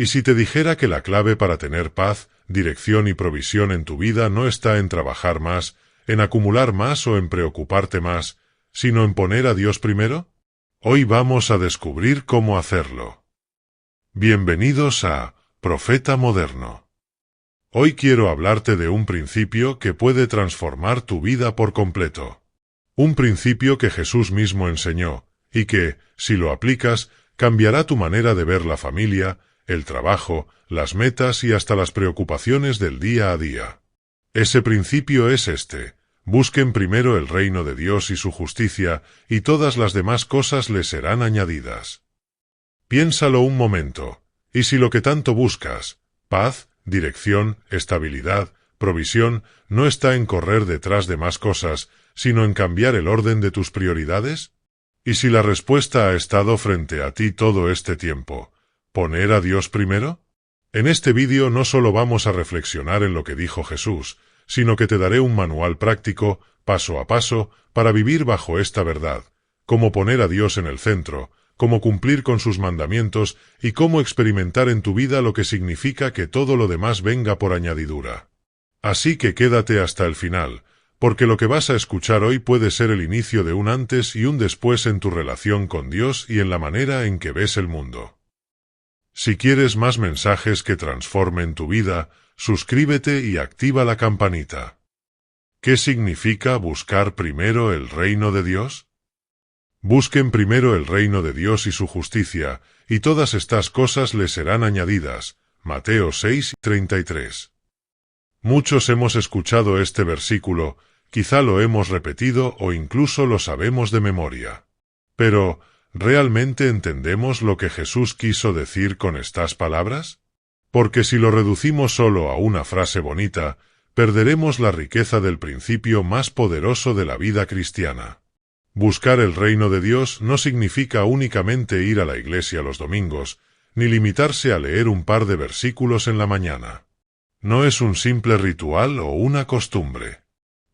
Y si te dijera que la clave para tener paz, dirección y provisión en tu vida no está en trabajar más, en acumular más o en preocuparte más, sino en poner a Dios primero? Hoy vamos a descubrir cómo hacerlo. Bienvenidos a Profeta Moderno. Hoy quiero hablarte de un principio que puede transformar tu vida por completo. Un principio que Jesús mismo enseñó, y que, si lo aplicas, cambiará tu manera de ver la familia, el trabajo, las metas y hasta las preocupaciones del día a día. Ese principio es este: busquen primero el reino de Dios y su justicia, y todas las demás cosas les serán añadidas. Piénsalo un momento, y si lo que tanto buscas, paz, dirección, estabilidad, provisión, no está en correr detrás de más cosas, sino en cambiar el orden de tus prioridades? ¿Y si la respuesta ha estado frente a ti todo este tiempo, poner a Dios primero? En este vídeo no solo vamos a reflexionar en lo que dijo Jesús, sino que te daré un manual práctico, paso a paso, para vivir bajo esta verdad, cómo poner a Dios en el centro, cómo cumplir con sus mandamientos y cómo experimentar en tu vida lo que significa que todo lo demás venga por añadidura. Así que quédate hasta el final, porque lo que vas a escuchar hoy puede ser el inicio de un antes y un después en tu relación con Dios y en la manera en que ves el mundo. Si quieres más mensajes que transformen tu vida, suscríbete y activa la campanita. ¿Qué significa buscar primero el reino de Dios? Busquen primero el reino de Dios y su justicia, y todas estas cosas les serán añadidas. Mateo 6:33. Muchos hemos escuchado este versículo, quizá lo hemos repetido o incluso lo sabemos de memoria. Pero, ¿realmente entendemos lo que Jesús quiso decir con estas palabras? Porque si lo reducimos solo a una frase bonita, perderemos la riqueza del principio más poderoso de la vida cristiana. Buscar el reino de Dios no significa únicamente ir a la iglesia los domingos, ni limitarse a leer un par de versículos en la mañana. No es un simple ritual o una costumbre.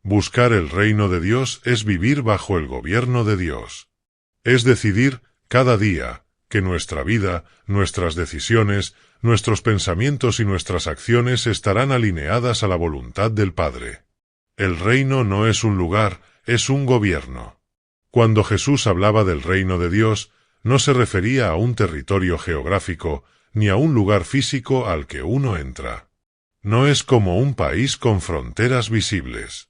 Buscar el reino de Dios es vivir bajo el gobierno de Dios. Es decidir, cada día, que nuestra vida, nuestras decisiones, nuestros pensamientos y nuestras acciones estarán alineadas a la voluntad del Padre. El reino no es un lugar, es un gobierno. Cuando Jesús hablaba del reino de Dios, no se refería a un territorio geográfico, ni a un lugar físico al que uno entra. No es como un país con fronteras visibles.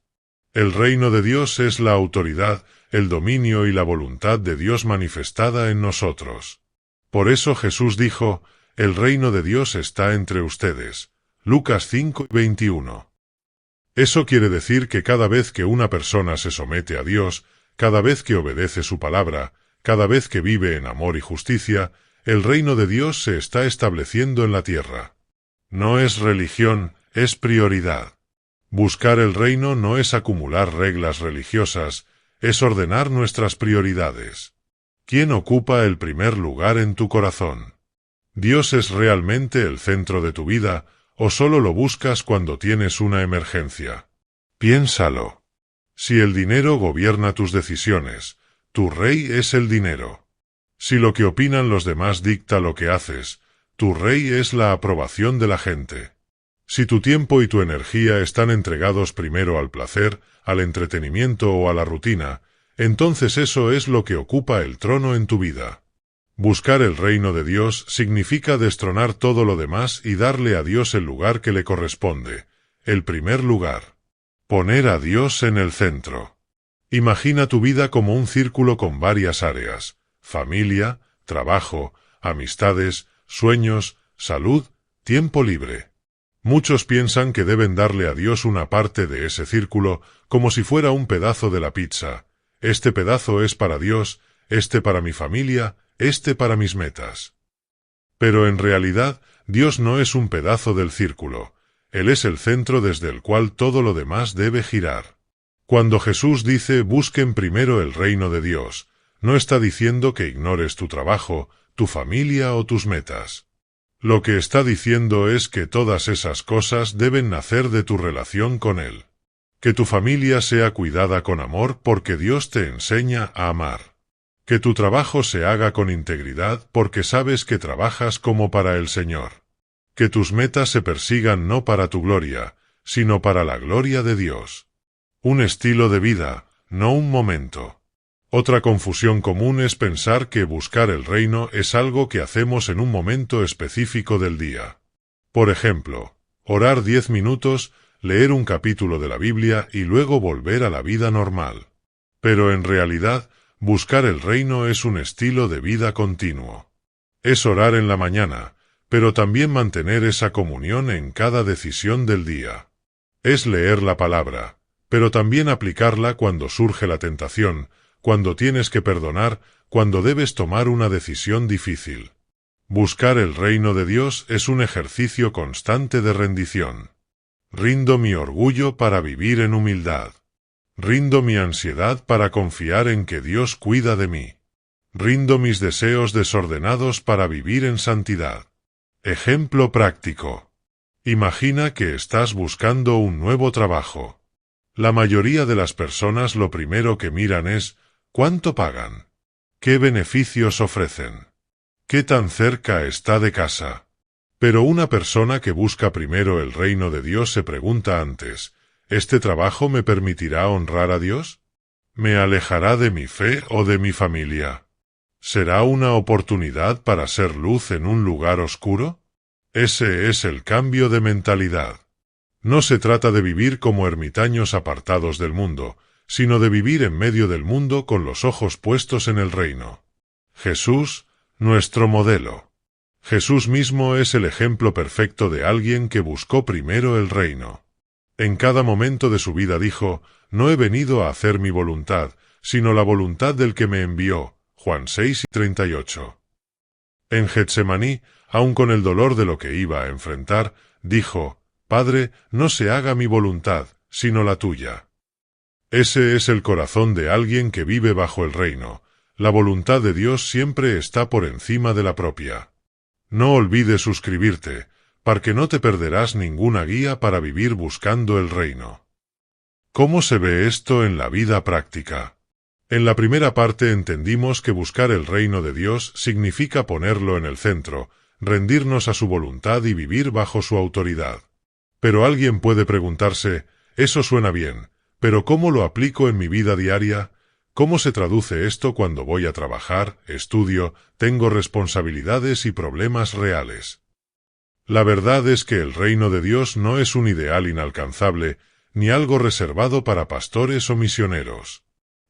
El reino de Dios es la autoridad, el dominio y la voluntad de Dios manifestada en nosotros. Por eso Jesús dijo: el reino de Dios está entre ustedes. Lucas 5:21. Eso quiere decir que cada vez que una persona se somete a Dios, cada vez que obedece su palabra, cada vez que vive en amor y justicia, el reino de Dios se está estableciendo en la tierra. No es religión, es prioridad. Buscar el reino no es acumular reglas religiosas, es ordenar nuestras prioridades. ¿Quién ocupa el primer lugar en tu corazón? ¿Dios es realmente el centro de tu vida, o solo lo buscas cuando tienes una emergencia? Piénsalo. Si el dinero gobierna tus decisiones, tu rey es el dinero. Si lo que opinan los demás dicta lo que haces, tu rey es la aprobación de la gente. Si tu tiempo y tu energía están entregados primero al placer, al entretenimiento o a la rutina, entonces eso es lo que ocupa el trono en tu vida. Buscar el reino de Dios significa destronar todo lo demás y darle a Dios el lugar que le corresponde, el primer lugar. Poner a Dios en el centro. Imagina tu vida como un círculo con varias áreas: familia, trabajo, amistades, sueños, salud, tiempo libre. Muchos piensan que deben darle a Dios una parte de ese círculo como si fuera un pedazo de la pizza. Este pedazo es para Dios, este para mi familia, este para mis metas. Pero en realidad, Dios no es un pedazo del círculo. Él es el centro desde el cual todo lo demás debe girar. Cuando Jesús dice busquen primero el reino de Dios, no está diciendo que ignores tu trabajo, tu familia o tus metas. Lo que está diciendo es que todas esas cosas deben nacer de tu relación con Él. Que tu familia sea cuidada con amor porque Dios te enseña a amar. Que tu trabajo se haga con integridad porque sabes que trabajas como para el Señor. Que tus metas se persigan no para tu gloria, sino para la gloria de Dios. Un estilo de vida, no un momento. Otra confusión común es pensar que buscar el reino es algo que hacemos en un momento específico del día. Por ejemplo, orar 10 minutos, leer un capítulo de la Biblia y luego volver a la vida normal. Pero en realidad, buscar el reino es un estilo de vida continuo. Es orar en la mañana, pero también mantener esa comunión en cada decisión del día. Es leer la palabra, pero también aplicarla cuando surge la tentación, cuando tienes que perdonar, cuando debes tomar una decisión difícil. Buscar el reino de Dios es un ejercicio constante de rendición. Rindo mi orgullo para vivir en humildad. Rindo mi ansiedad para confiar en que Dios cuida de mí. Rindo mis deseos desordenados para vivir en santidad. Ejemplo práctico. Imagina que estás buscando un nuevo trabajo. La mayoría de las personas lo primero que miran es ¿cuánto pagan? ¿Qué beneficios ofrecen? ¿Qué tan cerca está de casa? Pero una persona que busca primero el reino de Dios se pregunta antes, ¿este trabajo me permitirá honrar a Dios? ¿Me alejará de mi fe o de mi familia? ¿Será una oportunidad para ser luz en un lugar oscuro? Ese es el cambio de mentalidad. No se trata de vivir como ermitaños apartados del mundo, sino de vivir en medio del mundo con los ojos puestos en el reino. Jesús, nuestro modelo. Jesús mismo es el ejemplo perfecto de alguien que buscó primero el reino. En cada momento de su vida dijo, «No he venido a hacer mi voluntad, sino la voluntad del que me envió». Juan 6:38. En Getsemaní, aun con el dolor de lo que iba a enfrentar, dijo, «Padre, no se haga mi voluntad, sino la tuya». Ese es el corazón de alguien que vive bajo el reino. La voluntad de Dios siempre está por encima de la propia. No olvides suscribirte, porque no te perderás ninguna guía para vivir buscando el reino. ¿Cómo se ve esto en la vida práctica? En la primera parte entendimos que buscar el reino de Dios significa ponerlo en el centro, rendirnos a su voluntad y vivir bajo su autoridad. Pero alguien puede preguntarse, eso suena bien, pero ¿cómo lo aplico en mi vida diaria? ¿Cómo se traduce esto cuando voy a trabajar, estudio, tengo responsabilidades y problemas reales? La verdad es que el reino de Dios no es un ideal inalcanzable, ni algo reservado para pastores o misioneros.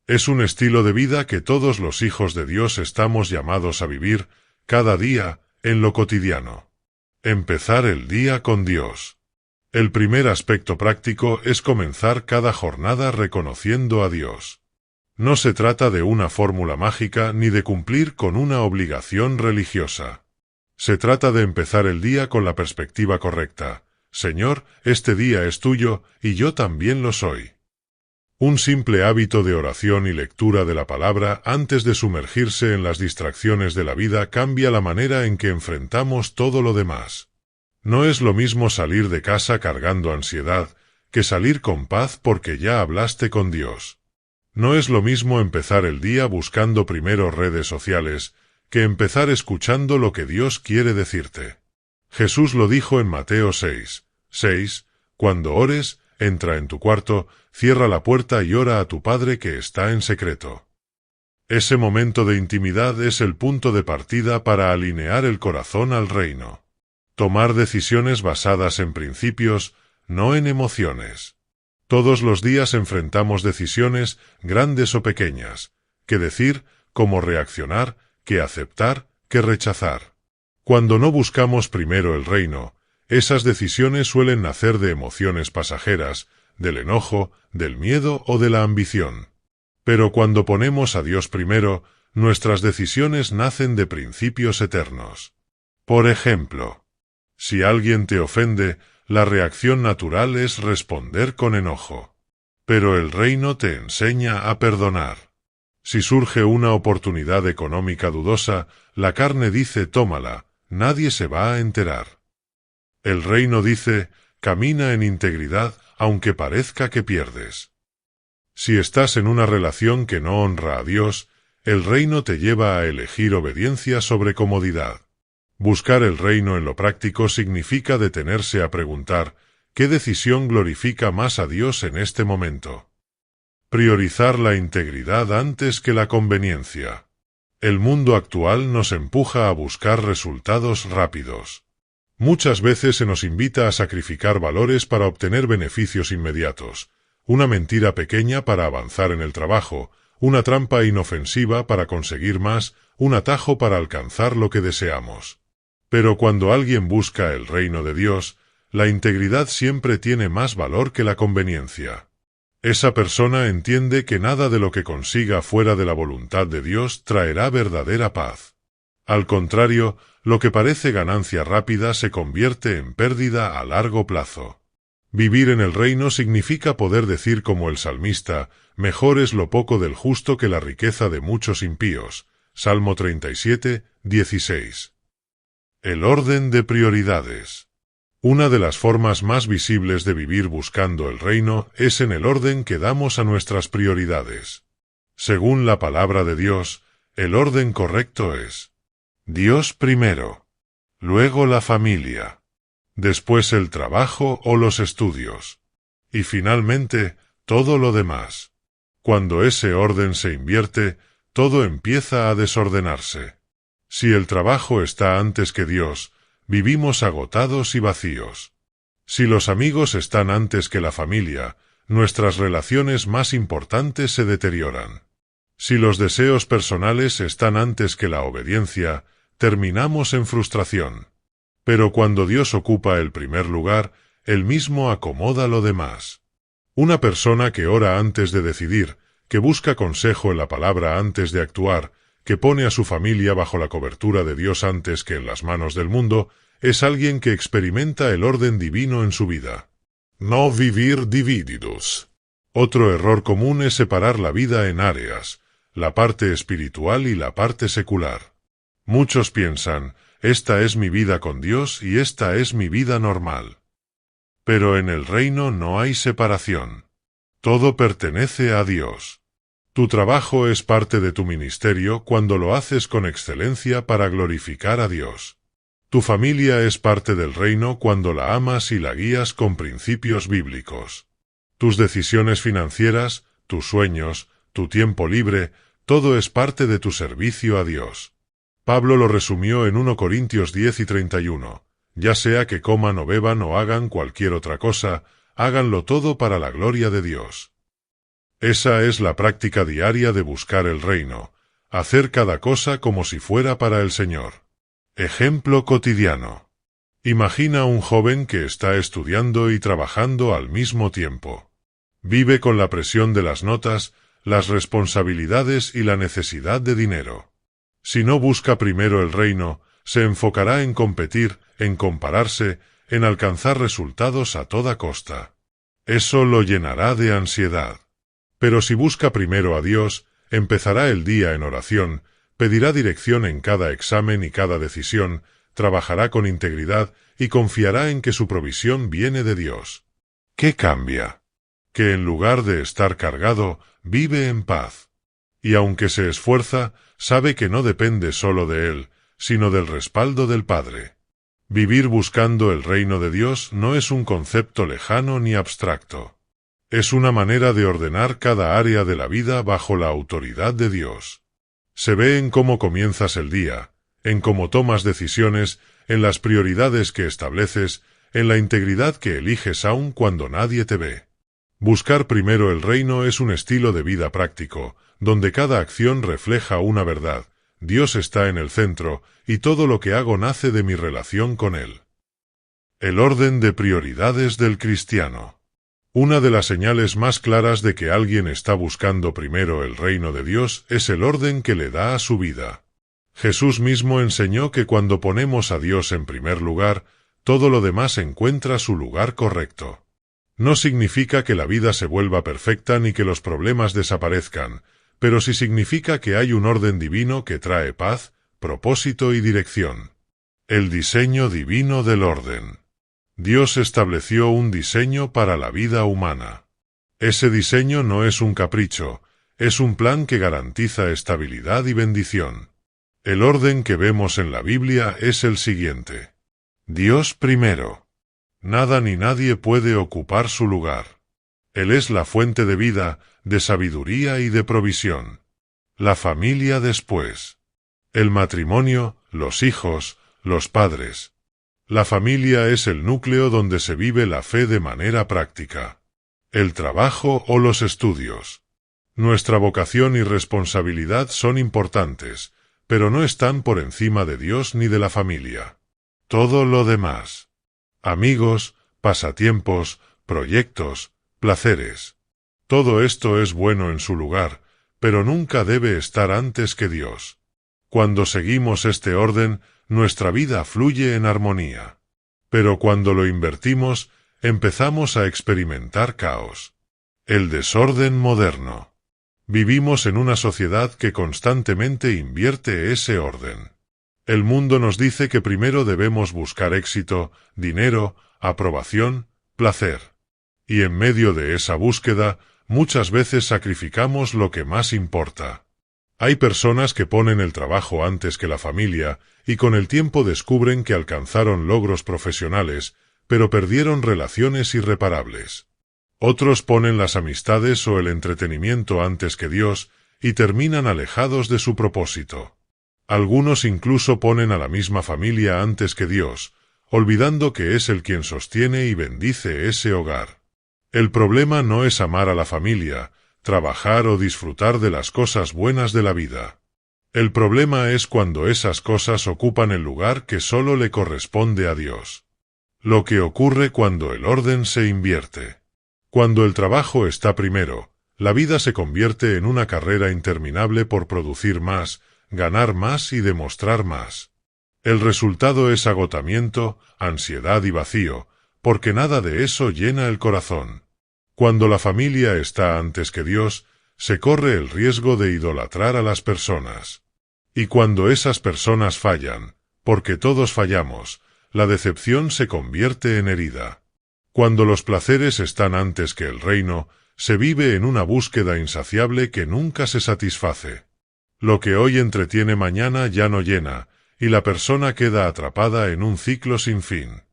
Es un estilo de vida que todos los hijos de Dios estamos llamados a vivir, cada día, en lo cotidiano. Empezar el día con Dios. El primer aspecto práctico es comenzar cada jornada reconociendo a Dios. No se trata de una fórmula mágica ni de cumplir con una obligación religiosa. Se trata de empezar el día con la perspectiva correcta. Señor, este día es tuyo, y yo también lo soy. Un simple hábito de oración y lectura de la palabra antes de sumergirse en las distracciones de la vida cambia la manera en que enfrentamos todo lo demás. No es lo mismo salir de casa cargando ansiedad, que salir con paz porque ya hablaste con Dios. No es lo mismo empezar el día buscando primero redes sociales, que empezar escuchando lo que Dios quiere decirte. Jesús lo dijo en Mateo 6:6, cuando ores, entra en tu cuarto, cierra la puerta y ora a tu Padre que está en secreto. Ese momento de intimidad es el punto de partida para alinear el corazón al reino. Tomar decisiones basadas en principios, no en emociones. Todos los días enfrentamos decisiones, grandes o pequeñas, qué decir, cómo reaccionar, qué aceptar, qué rechazar. Cuando no buscamos primero el reino, esas decisiones suelen nacer de emociones pasajeras, del enojo, del miedo o de la ambición. Pero cuando ponemos a Dios primero, nuestras decisiones nacen de principios eternos. Por ejemplo, si alguien te ofende, la reacción natural es responder con enojo. Pero el reino te enseña a perdonar. Si surge una oportunidad económica dudosa, la carne dice tómala, nadie se va a enterar. El reino dice, camina en integridad, aunque parezca que pierdes. Si estás en una relación que no honra a Dios, el reino te lleva a elegir obediencia sobre comodidad. Buscar el reino en lo práctico significa detenerse a preguntar, ¿qué decisión glorifica más a Dios en este momento? Priorizar la integridad antes que la conveniencia. El mundo actual nos empuja a buscar resultados rápidos. Muchas veces se nos invita a sacrificar valores para obtener beneficios inmediatos, una mentira pequeña para avanzar en el trabajo, una trampa inofensiva para conseguir más, un atajo para alcanzar lo que deseamos. Pero cuando alguien busca el reino de Dios, la integridad siempre tiene más valor que la conveniencia. Esa persona entiende que nada de lo que consiga fuera de la voluntad de Dios traerá verdadera paz. Al contrario, lo que parece ganancia rápida se convierte en pérdida a largo plazo. Vivir en el reino significa poder decir como el salmista, mejor es lo poco del justo que la riqueza de muchos impíos. Salmo 37, 16. El orden de prioridades. Una de las formas más visibles de vivir buscando el reino es en el orden que damos a nuestras prioridades. Según la palabra de Dios, el orden correcto es: Dios primero, luego la familia, después el trabajo o los estudios, y finalmente todo lo demás. Cuando ese orden se invierte, todo empieza a desordenarse. Si el trabajo está antes que Dios, vivimos agotados y vacíos. Si los amigos están antes que la familia, nuestras relaciones más importantes se deterioran. Si los deseos personales están antes que la obediencia, terminamos en frustración. Pero cuando Dios ocupa el primer lugar, Él mismo acomoda lo demás. Una persona que ora antes de decidir, que busca consejo en la palabra antes de actuar, que pone a su familia bajo la cobertura de Dios antes que en las manos del mundo, es alguien que experimenta el orden divino en su vida. No vivir divididos. Otro error común es separar la vida en áreas, la parte espiritual y la parte secular. Muchos piensan, esta es mi vida con Dios y esta es mi vida normal. Pero en el reino no hay separación. Todo pertenece a Dios. Tu trabajo es parte de tu ministerio cuando lo haces con excelencia para glorificar a Dios. Tu familia es parte del reino cuando la amas y la guías con principios bíblicos. Tus decisiones financieras, tus sueños, tu tiempo libre, todo es parte de tu servicio a Dios. Pablo lo resumió en 1 Corintios 10 y 31. Ya sea que coman o beban o hagan cualquier otra cosa, háganlo todo para la gloria de Dios. Esa es la práctica diaria de buscar el reino, hacer cada cosa como si fuera para el Señor. Ejemplo cotidiano. Imagina un joven que está estudiando y trabajando al mismo tiempo. Vive con la presión de las notas, las responsabilidades y la necesidad de dinero. Si no busca primero el reino, se enfocará en competir, en compararse, en alcanzar resultados a toda costa. Eso lo llenará de ansiedad. Pero si busca primero a Dios, empezará el día en oración, pedirá dirección en cada examen y cada decisión, trabajará con integridad y confiará en que su provisión viene de Dios. ¿Qué cambia? Que en lugar de estar cargado, vive en paz. Y aunque se esfuerza, sabe que no depende solo de él, sino del respaldo del Padre. Vivir buscando el reino de Dios no es un concepto lejano ni abstracto. Es una manera de ordenar cada área de la vida bajo la autoridad de Dios. Se ve en cómo comienzas el día, en cómo tomas decisiones, en las prioridades que estableces, en la integridad que eliges aun cuando nadie te ve. Buscar primero el reino es un estilo de vida práctico, donde cada acción refleja una verdad. Dios está en el centro, y todo lo que hago nace de mi relación con Él. El orden de prioridades del cristiano. Una de las señales más claras de que alguien está buscando primero el reino de Dios es el orden que le da a su vida. Jesús mismo enseñó que cuando ponemos a Dios en primer lugar, todo lo demás encuentra su lugar correcto. No significa que la vida se vuelva perfecta ni que los problemas desaparezcan, pero sí significa que hay un orden divino que trae paz, propósito y dirección. El diseño divino del orden. Dios estableció un diseño para la vida humana. Ese diseño no es un capricho, es un plan que garantiza estabilidad y bendición. El orden que vemos en la Biblia es el siguiente. Dios primero. Nada ni nadie puede ocupar su lugar. Él es la fuente de vida, de sabiduría y de provisión. La familia después. El matrimonio, los hijos, los padres. La familia es el núcleo donde se vive la fe de manera práctica. El trabajo o los estudios. Nuestra vocación y responsabilidad son importantes, pero no están por encima de Dios ni de la familia. Todo lo demás. Amigos, pasatiempos, proyectos, placeres. Todo esto es bueno en su lugar, pero nunca debe estar antes que Dios. Cuando seguimos este orden, nuestra vida fluye en armonía. Pero cuando lo invertimos, empezamos a experimentar caos. El desorden moderno. Vivimos en una sociedad que constantemente invierte ese orden. El mundo nos dice que primero debemos buscar éxito, dinero, aprobación, placer. Y en medio de esa búsqueda, muchas veces sacrificamos lo que más importa. Hay personas que ponen el trabajo antes que la familia y con el tiempo descubren que alcanzaron logros profesionales, pero perdieron relaciones irreparables. Otros ponen las amistades o el entretenimiento antes que Dios y terminan alejados de su propósito. Algunos incluso ponen a la misma familia antes que Dios, olvidando que es Él quien sostiene y bendice ese hogar. El problema no es amar a la familia, trabajar o disfrutar de las cosas buenas de la vida. El problema es cuando esas cosas ocupan el lugar que solo le corresponde a Dios. Lo que ocurre cuando el orden se invierte. Cuando el trabajo está primero, la vida se convierte en una carrera interminable por producir más, ganar más y demostrar más. El resultado es agotamiento, ansiedad y vacío, porque nada de eso llena el corazón. Cuando la familia está antes que Dios, se corre el riesgo de idolatrar a las personas. Y cuando esas personas fallan, porque todos fallamos, la decepción se convierte en herida. Cuando los placeres están antes que el reino, se vive en una búsqueda insaciable que nunca se satisface. Lo que hoy entretiene mañana ya no llena, y la persona queda atrapada en un ciclo sin fin.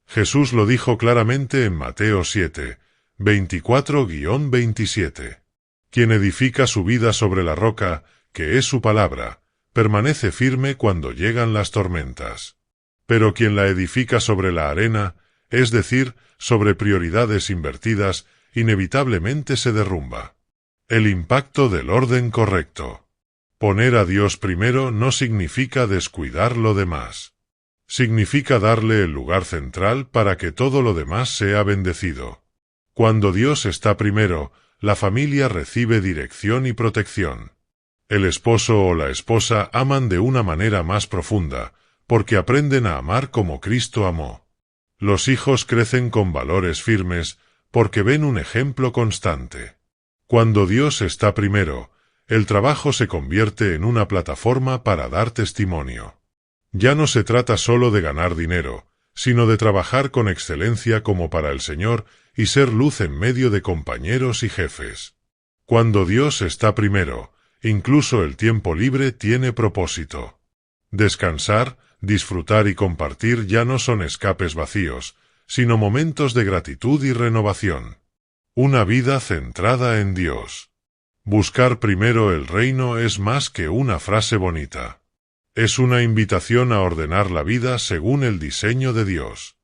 Jesús lo dijo claramente en Mateo 7, 24-27. Quien edifica su vida sobre la roca, que es su palabra, permanece firme cuando llegan las tormentas. Pero quien la edifica sobre la arena, es decir, sobre prioridades invertidas, inevitablemente se derrumba. El impacto del orden correcto. Poner a Dios primero no significa descuidar lo demás. Significa darle el lugar central para que todo lo demás sea bendecido. Cuando Dios está primero, la familia recibe dirección y protección. El esposo o la esposa aman de una manera más profunda, porque aprenden a amar como Cristo amó. Los hijos crecen con valores firmes, porque ven un ejemplo constante. Cuando Dios está primero, el trabajo se convierte en una plataforma para dar testimonio. Ya no se trata solo de ganar dinero, sino de trabajar con excelencia como para el Señor y ser luz en medio de compañeros y jefes. Cuando Dios está primero, incluso el tiempo libre tiene propósito. Descansar, disfrutar y compartir ya no son escapes vacíos, sino momentos de gratitud y renovación. Una vida centrada en Dios. Buscar primero el reino es más que una frase bonita. Es una invitación a ordenar la vida según el diseño de Dios.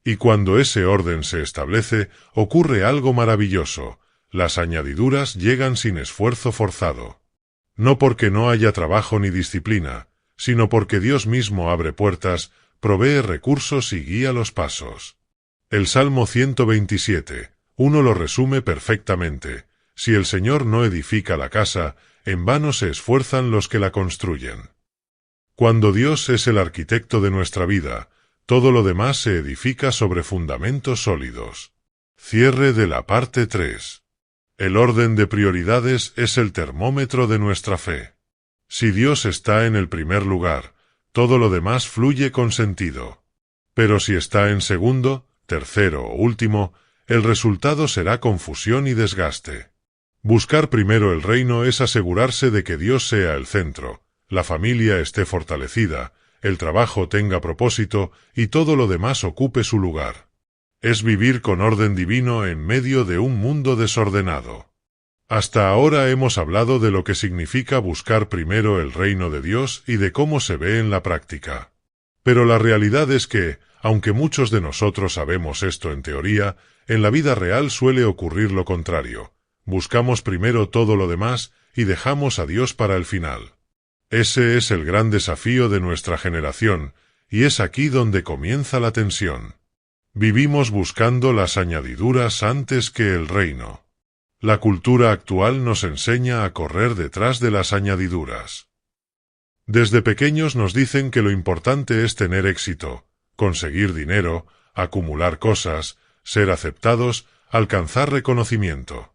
Y cuando ese orden se establece, ocurre algo maravilloso. Las añadiduras llegan sin esfuerzo forzado. No porque no haya trabajo ni disciplina, sino porque Dios mismo abre puertas, provee recursos y guía los pasos. El Salmo 127, 1 lo resume perfectamente. Si el Señor no edifica la casa, en vano se esfuerzan los que la construyen. Cuando Dios es el arquitecto de nuestra vida, todo lo demás se edifica sobre fundamentos sólidos. Cierre de la parte 3. El orden de prioridades es el termómetro de nuestra fe. Si Dios está en el primer lugar, todo lo demás fluye con sentido. Pero si está en segundo, tercero o último, el resultado será confusión y desgaste. Buscar primero el reino es asegurarse de que Dios sea el centro, la familia esté fortalecida, el trabajo tenga propósito y todo lo demás ocupe su lugar. Es vivir con orden divino en medio de un mundo desordenado. Hasta ahora hemos hablado de lo que significa buscar primero el reino de Dios y de cómo se ve en la práctica. Pero la realidad es que, aunque muchos de nosotros sabemos esto en teoría, en la vida real suele ocurrir lo contrario. Buscamos primero todo lo demás y dejamos a Dios para el final. Ese es el gran desafío de nuestra generación, y es aquí donde comienza la tensión. Vivimos buscando las añadiduras antes que el reino. La cultura actual nos enseña a correr detrás de las añadiduras. Desde pequeños nos dicen que lo importante es tener éxito, conseguir dinero, acumular cosas, ser aceptados, alcanzar reconocimiento.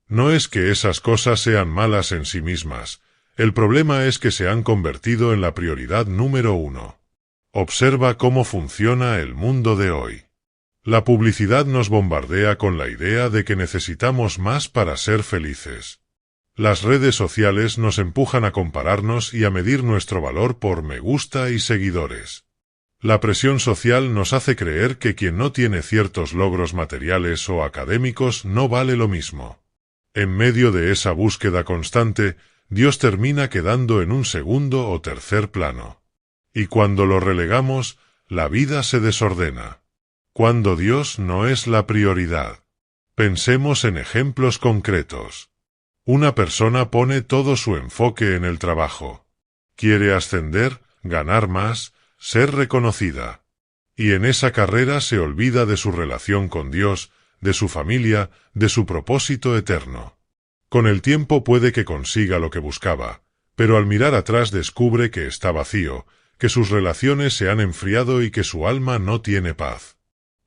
No es que esas cosas sean malas en sí mismas, el problema es que se han convertido en la prioridad número 1. Observa cómo funciona el mundo de hoy. La publicidad nos bombardea con la idea de que necesitamos más para ser felices. Las redes sociales nos empujan a compararnos y a medir nuestro valor por me gusta y seguidores. La presión social nos hace creer que quien no tiene ciertos logros materiales o académicos no vale lo mismo. En medio de esa búsqueda constante, Dios termina quedando en un segundo o tercer plano. Y cuando lo relegamos, la vida se desordena. Cuando Dios no es la prioridad. Pensemos en ejemplos concretos. Una persona pone todo su enfoque en el trabajo. Quiere ascender, ganar más, ser reconocida. Y en esa carrera se olvida de su relación con Dios, de su familia, de su propósito eterno. Con el tiempo puede que consiga lo que buscaba, pero al mirar atrás descubre que está vacío, que sus relaciones se han enfriado y que su alma no tiene paz.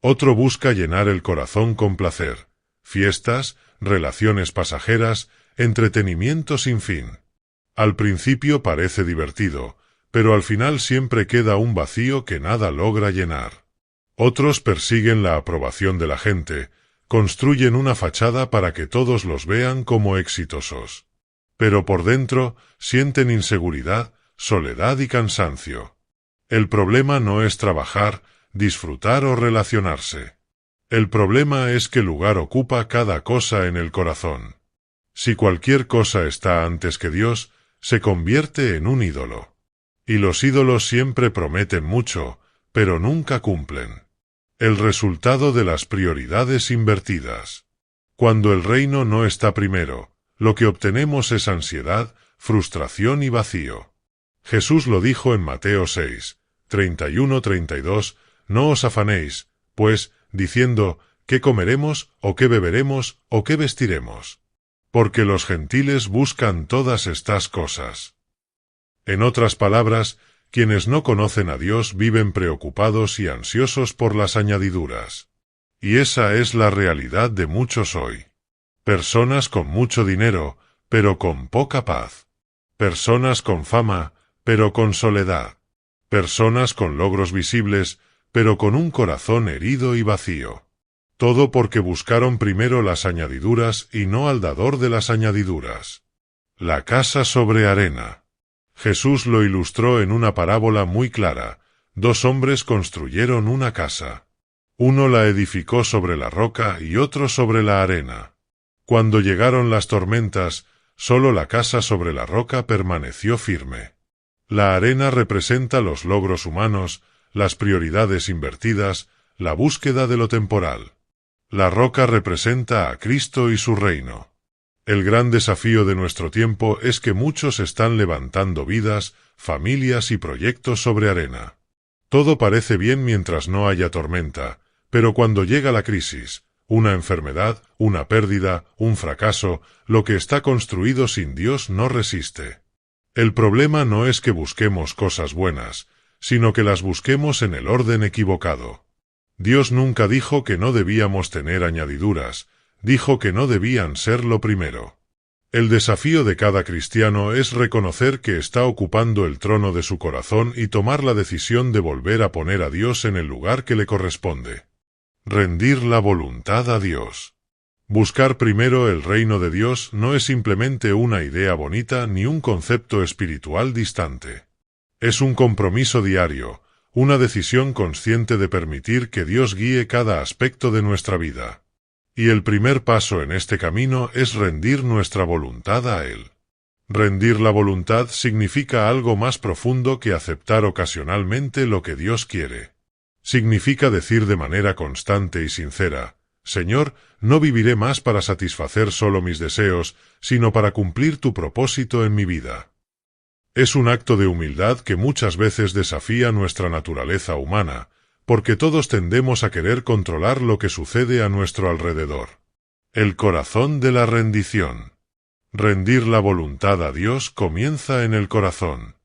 Otro busca llenar el corazón con placer, fiestas, relaciones pasajeras, entretenimiento sin fin. Al principio parece divertido, pero al final siempre queda un vacío que nada logra llenar. Otros persiguen la aprobación de la gente, construyen una fachada para que todos los vean como exitosos. Pero por dentro sienten inseguridad, soledad y cansancio. El problema no es trabajar, disfrutar o relacionarse. El problema es qué lugar ocupa cada cosa en el corazón. Si cualquier cosa está antes que Dios, se convierte en un ídolo. Y los ídolos siempre prometen mucho, pero nunca cumplen. El resultado de las prioridades invertidas. Cuando el reino no está primero, lo que obtenemos es ansiedad, frustración y vacío. Jesús lo dijo en Mateo 6, 31-32, no os afanéis, pues, diciendo, ¿qué comeremos, o qué beberemos, o qué vestiremos? Porque los gentiles buscan todas estas cosas. En otras palabras, quienes no conocen a Dios viven preocupados y ansiosos por las añadiduras. Y esa es la realidad de muchos hoy. Personas con mucho dinero, pero con poca paz. Personas con fama, pero con soledad. Personas con logros visibles, pero con un corazón herido y vacío. Todo porque buscaron primero las añadiduras y no al dador de las añadiduras. La casa sobre arena. Jesús lo ilustró en una parábola muy clara. Dos hombres construyeron una casa. Uno la edificó sobre la roca y otro sobre la arena. Cuando llegaron las tormentas, solo la casa sobre la roca permaneció firme. La arena representa los logros humanos, las prioridades invertidas, la búsqueda de lo temporal. La roca representa a Cristo y su reino. El gran desafío de nuestro tiempo es que muchos están levantando vidas, familias y proyectos sobre arena. Todo parece bien mientras no haya tormenta, pero cuando llega la crisis, una enfermedad, una pérdida, un fracaso, lo que está construido sin Dios no resiste. El problema no es que busquemos cosas buenas, sino que las busquemos en el orden equivocado. Dios nunca dijo que no debíamos tener añadiduras, dijo que no debían ser lo primero. El desafío de cada cristiano es reconocer que está ocupando el trono de su corazón y tomar la decisión de volver a poner a Dios en el lugar que le corresponde. Rendir la voluntad a Dios. Buscar primero el reino de Dios no es simplemente una idea bonita ni un concepto espiritual distante. Es un compromiso diario, una decisión consciente de permitir que Dios guíe cada aspecto de nuestra vida. Y el primer paso en este camino es rendir nuestra voluntad a Él. Rendir la voluntad significa algo más profundo que aceptar ocasionalmente lo que Dios quiere. Significa decir de manera constante y sincera: Señor, no viviré más para satisfacer solo mis deseos, sino para cumplir tu propósito en mi vida. Es un acto de humildad que muchas veces desafía nuestra naturaleza humana, porque todos tendemos a querer controlar lo que sucede a nuestro alrededor. El corazón de la rendición. Rendir la voluntad a Dios comienza en el corazón.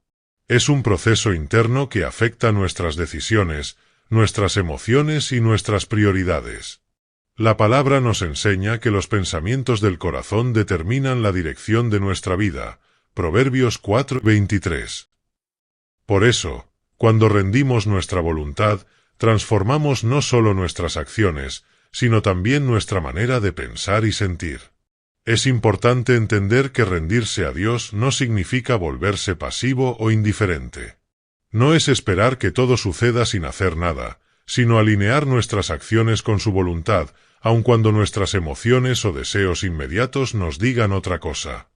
Es un proceso interno que afecta nuestras decisiones, nuestras emociones y nuestras prioridades. La palabra nos enseña que los pensamientos del corazón determinan la dirección de nuestra vida. Proverbios 4:23. Por eso, cuando rendimos nuestra voluntad, transformamos no solo nuestras acciones, sino también nuestra manera de pensar y sentir. Es importante entender que rendirse a Dios no significa volverse pasivo o indiferente. No es esperar que todo suceda sin hacer nada, sino alinear nuestras acciones con su voluntad, aun cuando nuestras emociones o deseos inmediatos nos digan otra cosa.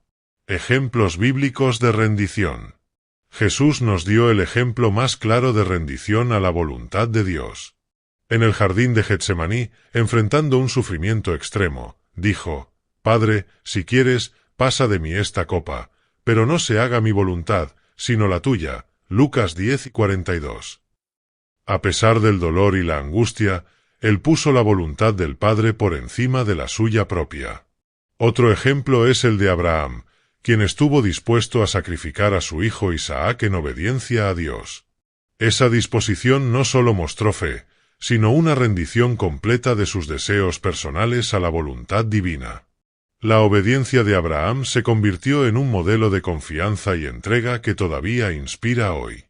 Ejemplos bíblicos de rendición. Jesús nos dio el ejemplo más claro de rendición a la voluntad de Dios. En el jardín de Getsemaní, enfrentando un sufrimiento extremo, dijo: Padre, si quieres, pasa de mí esta copa, pero no se haga mi voluntad, sino la tuya. Lucas 10:42. A pesar del dolor y la angustia, él puso la voluntad del Padre por encima de la suya propia. Otro ejemplo es el de Abraham, quien estuvo dispuesto a sacrificar a su hijo Isaac en obediencia a Dios. Esa disposición no solo mostró fe, sino una rendición completa de sus deseos personales a la voluntad divina. La obediencia de Abraham se convirtió en un modelo de confianza y entrega que todavía inspira hoy.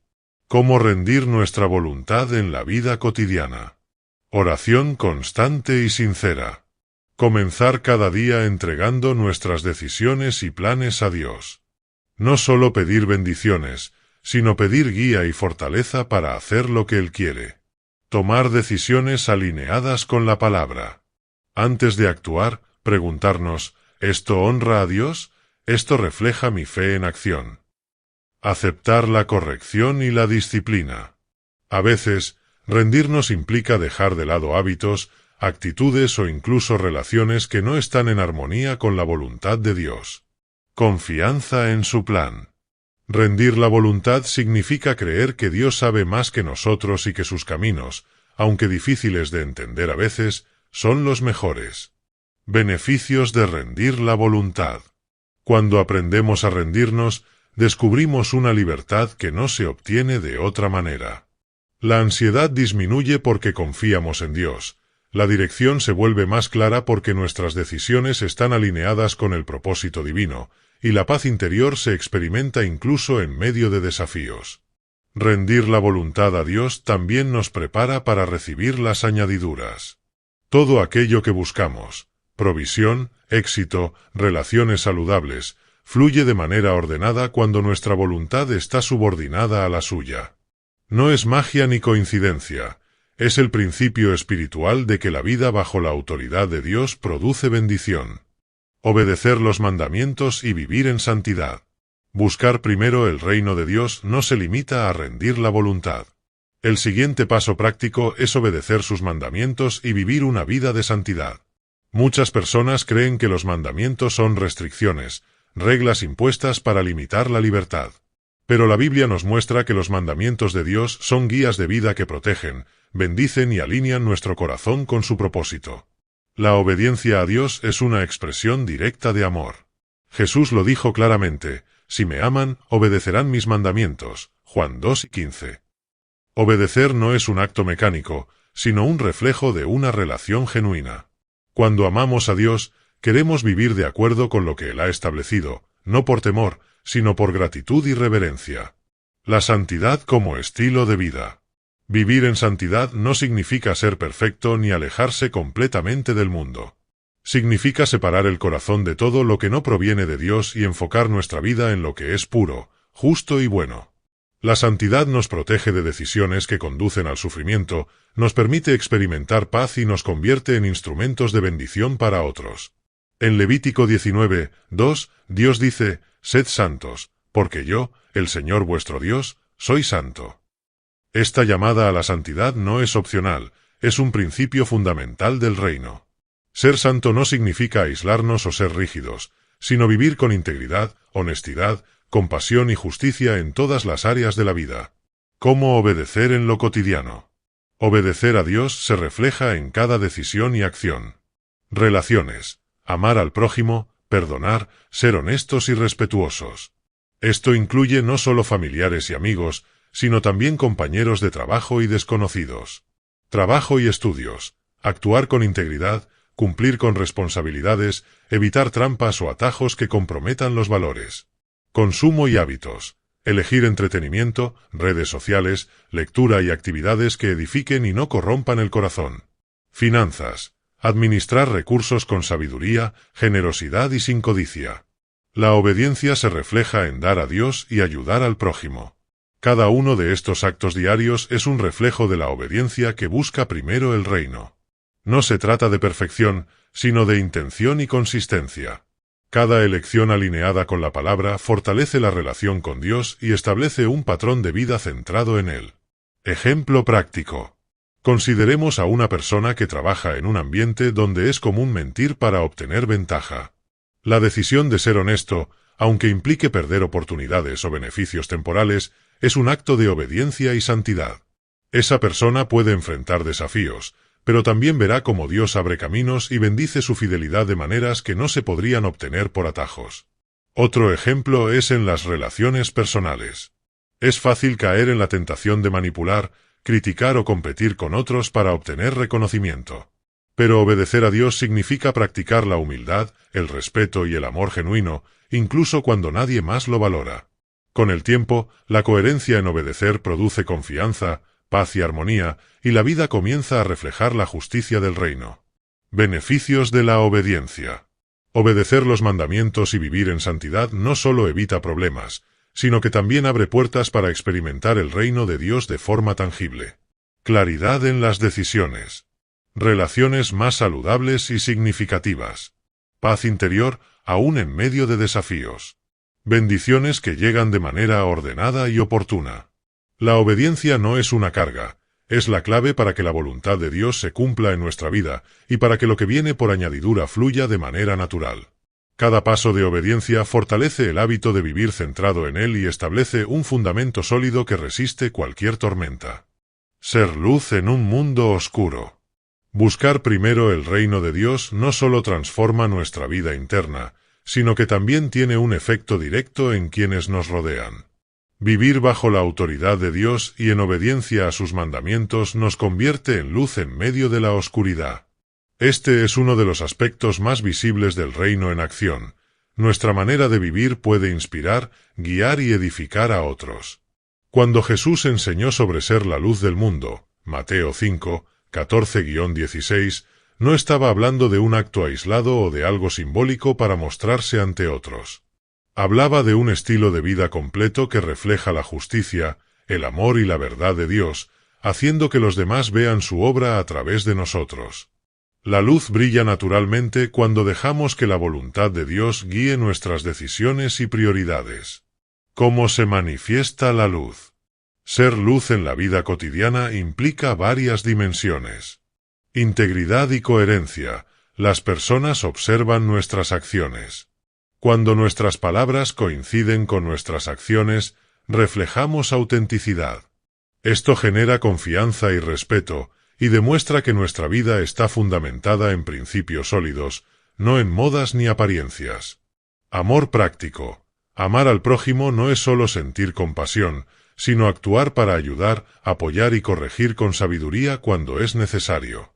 ¿Cómo rendir nuestra voluntad en la vida cotidiana? Oración constante y sincera. Comenzar cada día entregando nuestras decisiones y planes a Dios. No solo pedir bendiciones, sino pedir guía y fortaleza para hacer lo que Él quiere. Tomar decisiones alineadas con la palabra. Antes de actuar, preguntarnos: ¿esto honra a Dios? ¿Esto refleja mi fe en acción? Aceptar la corrección y la disciplina. A veces, rendirnos implica dejar de lado hábitos, actitudes o incluso relaciones que no están en armonía con la voluntad de Dios. Confianza en su plan. Rendir la voluntad significa creer que Dios sabe más que nosotros y que sus caminos, aunque difíciles de entender a veces, son los mejores. Beneficios de rendir la voluntad. Cuando aprendemos a rendirnos, descubrimos una libertad que no se obtiene de otra manera. La ansiedad disminuye porque confiamos en Dios. La dirección se vuelve más clara porque nuestras decisiones están alineadas con el propósito divino, y la paz interior se experimenta incluso en medio de desafíos. Rendir la voluntad a Dios también nos prepara para recibir las añadiduras. Todo aquello que buscamos, provisión, éxito, relaciones saludables, fluye de manera ordenada cuando nuestra voluntad está subordinada a la suya. No es magia ni coincidencia, es el principio espiritual de que la vida bajo la autoridad de Dios produce bendición. Obedecer los mandamientos y vivir en santidad. Buscar primero el reino de Dios no se limita a rendir la voluntad. El siguiente paso práctico es obedecer sus mandamientos y vivir una vida de santidad. Muchas personas creen que los mandamientos son restricciones, reglas impuestas para limitar la libertad. Pero la Biblia nos muestra que los mandamientos de Dios son guías de vida que protegen, bendicen y alinean nuestro corazón con su propósito. La obediencia a Dios es una expresión directa de amor. Jesús lo dijo claramente: si me aman, obedecerán mis mandamientos. Juan 2:15. Obedecer no es un acto mecánico, sino un reflejo de una relación genuina. Cuando amamos a Dios, queremos vivir de acuerdo con lo que Él ha establecido, no por temor, sino por gratitud y reverencia. La santidad como estilo de vida. Vivir en santidad no significa ser perfecto ni alejarse completamente del mundo. Significa separar el corazón de todo lo que no proviene de Dios y enfocar nuestra vida en lo que es puro, justo y bueno. La santidad nos protege de decisiones que conducen al sufrimiento, nos permite experimentar paz y nos convierte en instrumentos de bendición para otros. En Levítico 19, 2, Dios dice, «Sed santos, porque yo, el Señor vuestro Dios, soy santo». Esta llamada a la santidad no es opcional, es un principio fundamental del reino. Ser santo no significa aislarnos o ser rígidos, sino vivir con integridad, honestidad, compasión y justicia en todas las áreas de la vida. ¿Cómo obedecer en lo cotidiano? Obedecer a Dios se refleja en cada decisión y acción. Relaciones. Amar al prójimo, perdonar, ser honestos y respetuosos. Esto incluye no solo familiares y amigos, sino también compañeros de trabajo y desconocidos. Trabajo y estudios. Actuar con integridad, cumplir con responsabilidades, evitar trampas o atajos que comprometan los valores. Consumo y hábitos. Elegir entretenimiento, redes sociales, lectura y actividades que edifiquen y no corrompan el corazón. Finanzas. Administrar recursos con sabiduría, generosidad y sin codicia. La obediencia se refleja en dar a Dios y ayudar al prójimo. Cada uno de estos actos diarios es un reflejo de la obediencia que busca primero el reino. No se trata de perfección, sino de intención y consistencia. Cada elección alineada con la palabra fortalece la relación con Dios y establece un patrón de vida centrado en Él. Ejemplo práctico. Consideremos a una persona que trabaja en un ambiente donde es común mentir para obtener ventaja. La decisión de ser honesto, aunque implique perder oportunidades o beneficios temporales, es un acto de obediencia y santidad. Esa persona puede enfrentar desafíos, pero también verá cómo Dios abre caminos y bendice su fidelidad de maneras que no se podrían obtener por atajos. Otro ejemplo es en las relaciones personales. Es fácil caer en la tentación de manipular, criticar o competir con otros para obtener reconocimiento. Pero obedecer a Dios significa practicar la humildad, el respeto y el amor genuino, incluso cuando nadie más lo valora. Con el tiempo, la coherencia en obedecer produce confianza, paz y armonía, y la vida comienza a reflejar la justicia del reino. Beneficios de la obediencia. Obedecer los mandamientos y vivir en santidad no solo evita problemas, sino que también abre puertas para experimentar el reino de Dios de forma tangible. Claridad en las decisiones. Relaciones más saludables y significativas. Paz interior, aún en medio de desafíos. Bendiciones que llegan de manera ordenada y oportuna. La obediencia no es una carga, es la clave para que la voluntad de Dios se cumpla en nuestra vida y para que lo que viene por añadidura fluya de manera natural. Cada paso de obediencia fortalece el hábito de vivir centrado en Él y establece un fundamento sólido que resiste cualquier tormenta. Ser luz en un mundo oscuro. Buscar primero el reino de Dios no solo transforma nuestra vida interna, sino que también tiene un efecto directo en quienes nos rodean. Vivir bajo la autoridad de Dios y en obediencia a sus mandamientos nos convierte en luz en medio de la oscuridad. Este es uno de los aspectos más visibles del reino en acción. Nuestra manera de vivir puede inspirar, guiar y edificar a otros. Cuando Jesús enseñó sobre ser la luz del mundo, Mateo 5, 14-16, no estaba hablando de un acto aislado o de algo simbólico para mostrarse ante otros. Hablaba de un estilo de vida completo que refleja la justicia, el amor y la verdad de Dios, haciendo que los demás vean su obra a través de nosotros. La luz brilla naturalmente cuando dejamos que la voluntad de Dios guíe nuestras decisiones y prioridades. ¿Cómo se manifiesta la luz? Ser luz en la vida cotidiana implica varias dimensiones. Integridad y coherencia. Las personas observan nuestras acciones. Cuando nuestras palabras coinciden con nuestras acciones, reflejamos autenticidad. Esto genera confianza y respeto, y demuestra que nuestra vida está fundamentada en principios sólidos, no en modas ni apariencias. Amor práctico. Amar al prójimo no es solo sentir compasión, sino actuar para ayudar, apoyar y corregir con sabiduría cuando es necesario.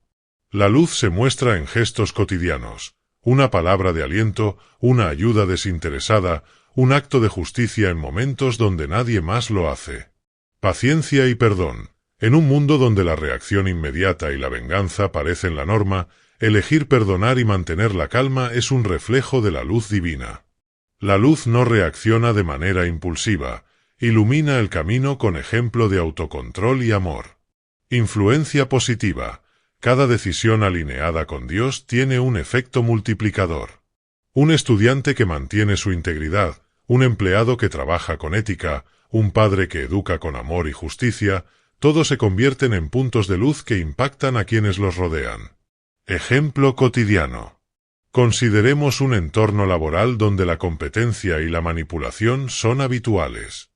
La luz se muestra en gestos cotidianos. Una palabra de aliento, una ayuda desinteresada, un acto de justicia en momentos donde nadie más lo hace. Paciencia y perdón. En un mundo donde la reacción inmediata y la venganza parecen la norma, Elegir perdonar y mantener la calma es un reflejo de la luz divina. La luz no reacciona de manera impulsiva, ilumina el camino con ejemplo de autocontrol y amor. Influencia positiva. Cada decisión alineada con Dios tiene un efecto multiplicador. Un estudiante que mantiene su integridad, un empleado que trabaja con ética, un padre que educa con amor y justicia, todos se convierten en puntos de luz que impactan a quienes los rodean. Ejemplo cotidiano. Consideremos un entorno laboral donde la competencia y la manipulación son habituales.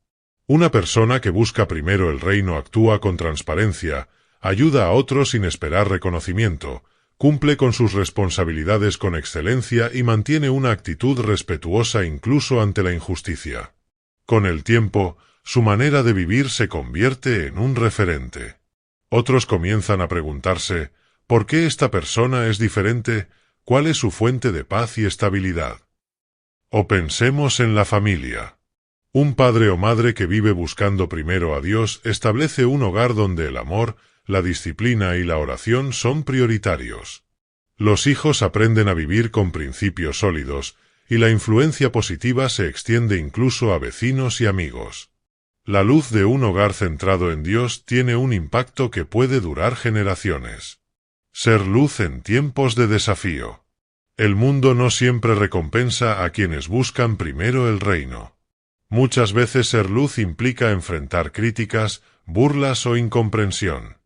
Una persona que busca primero el reino actúa con transparencia, ayuda a otros sin esperar reconocimiento, cumple con sus responsabilidades con excelencia y mantiene una actitud respetuosa incluso ante la injusticia. Con el tiempo, su manera de vivir se convierte en un referente. Otros comienzan a preguntarse, ¿por qué esta persona es diferente? ¿Cuál es su fuente de paz y estabilidad? O pensemos en la familia. Un padre o madre que vive buscando primero a Dios establece un hogar donde el amor, la disciplina y la oración son prioritarios. Los hijos aprenden a vivir con principios sólidos, y la influencia positiva se extiende incluso a vecinos y amigos. La luz de un hogar centrado en Dios tiene un impacto que puede durar generaciones. Ser luz en tiempos de desafío. El mundo no siempre recompensa a quienes buscan primero el reino. Muchas veces ser luz implica enfrentar críticas, burlas o incomprensión.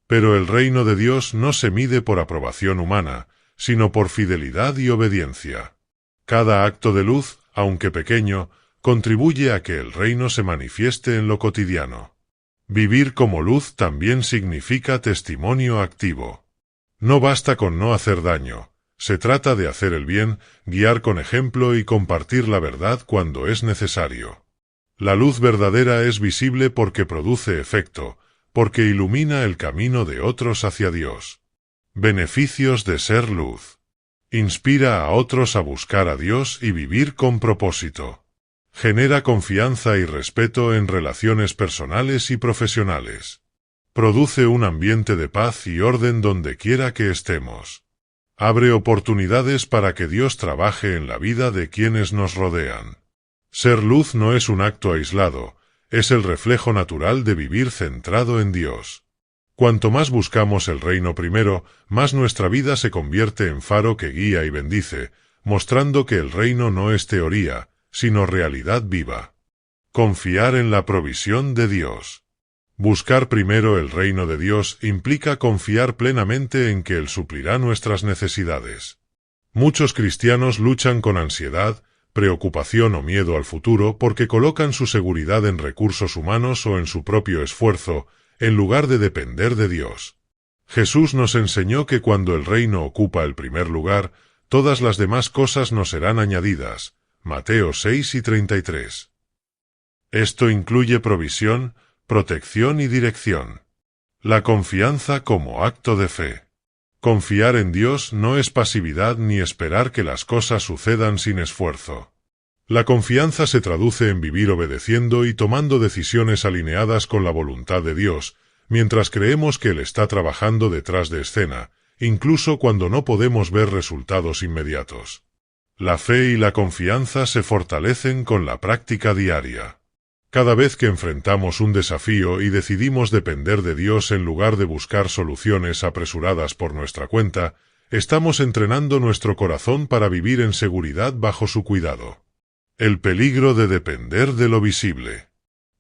Pero el reino de Dios no se mide por aprobación humana, sino por fidelidad y obediencia. Cada acto de luz, aunque pequeño, contribuye a que el reino se manifieste en lo cotidiano. Vivir como luz también significa testimonio activo. No basta con no hacer daño, se trata de hacer el bien, guiar con ejemplo y compartir la verdad cuando es necesario. La luz verdadera es visible porque produce efecto, porque ilumina el camino de otros hacia Dios. Beneficios de ser luz. Inspira a otros a buscar a Dios y vivir con propósito. Genera confianza y respeto en relaciones personales y profesionales. Produce un ambiente de paz y orden donde quiera que estemos. Abre oportunidades para que Dios trabaje en la vida de quienes nos rodean. Ser luz no es un acto aislado, es el reflejo natural de vivir centrado en Dios. Cuanto más buscamos el reino primero, más nuestra vida se convierte en faro que guía y bendice, mostrando que el reino no es teoría, sino realidad viva. Confiar en la provisión de Dios. Buscar primero el reino de Dios implica confiar plenamente en que Él suplirá nuestras necesidades. Muchos cristianos luchan con ansiedad, preocupación o miedo al futuro porque colocan su seguridad en recursos humanos o en su propio esfuerzo, en lugar de depender de Dios. Jesús nos enseñó que cuando el reino ocupa el primer lugar, todas las demás cosas nos serán añadidas. Mateo 6:33. Esto incluye provisión, protección y dirección. La confianza como acto de fe. Confiar en Dios no es pasividad ni esperar que las cosas sucedan sin esfuerzo. La confianza se traduce en vivir obedeciendo y tomando decisiones alineadas con la voluntad de Dios, mientras creemos que Él está trabajando detrás de escena, incluso cuando no podemos ver resultados inmediatos. La fe y la confianza se fortalecen con la práctica diaria. Cada vez que enfrentamos un desafío y decidimos depender de Dios en lugar de buscar soluciones apresuradas por nuestra cuenta, estamos entrenando nuestro corazón para vivir en seguridad bajo su cuidado. El peligro de depender de lo visible.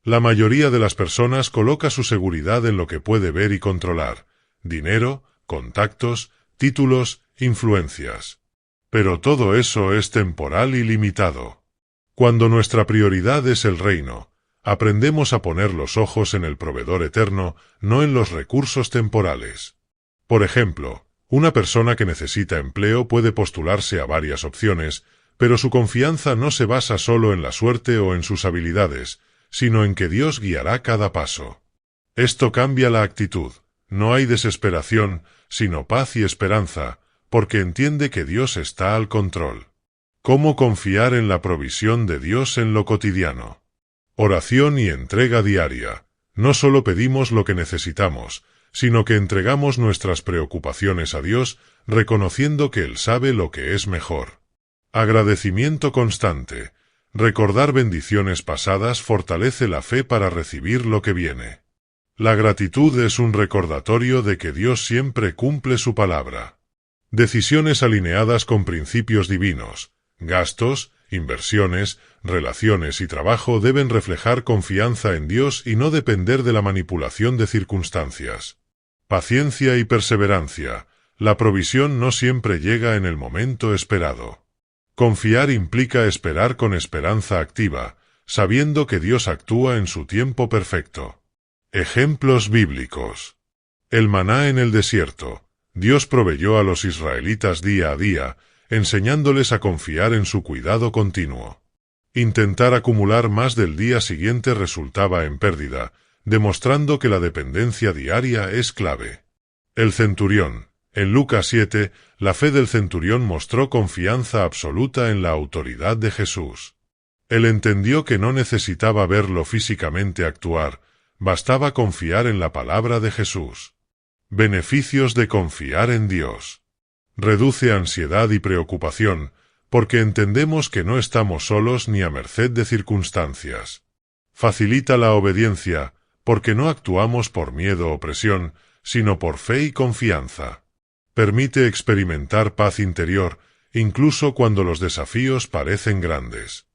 La mayoría de las personas coloca su seguridad en lo que puede ver y controlar: dinero, contactos, títulos, influencias. Pero todo eso es temporal y limitado. Cuando nuestra prioridad es el reino, aprendemos a poner los ojos en el proveedor eterno, no en los recursos temporales. Por ejemplo, una persona que necesita empleo puede postularse a varias opciones, pero su confianza no se basa solo en la suerte o en sus habilidades, sino en que Dios guiará cada paso. Esto cambia la actitud. No hay desesperación, sino paz y esperanza, porque entiende que Dios está al control. ¿Cómo confiar en la provisión de Dios en lo cotidiano? Oración y entrega diaria. No solo pedimos lo que necesitamos, sino que entregamos nuestras preocupaciones a Dios, reconociendo que Él sabe lo que es mejor. Agradecimiento constante. Recordar bendiciones pasadas fortalece la fe para recibir lo que viene. La gratitud es un recordatorio de que Dios siempre cumple su palabra. Decisiones alineadas con principios divinos, gastos, inversiones, relaciones y trabajo deben reflejar confianza en Dios y no depender de la manipulación de circunstancias. Paciencia y perseverancia. La provisión no siempre llega en el momento esperado. Confiar implica esperar con esperanza activa, sabiendo que Dios actúa en su tiempo perfecto. Ejemplos bíblicos. El maná en el desierto. Dios proveyó a los israelitas día a día, enseñándoles a confiar en su cuidado continuo. Intentar acumular más del día siguiente resultaba en pérdida, demostrando que la dependencia diaria es clave. El centurión. En Lucas 7, la fe del centurión mostró confianza absoluta en la autoridad de Jesús. Él entendió que no necesitaba verlo físicamente actuar, bastaba confiar en la palabra de Jesús. Beneficios de confiar en Dios. Reduce ansiedad y preocupación, porque entendemos que no estamos solos ni a merced de circunstancias. Facilita la obediencia, porque no actuamos por miedo o presión, sino por fe y confianza. Permite experimentar paz interior, incluso cuando los desafíos parecen grandes.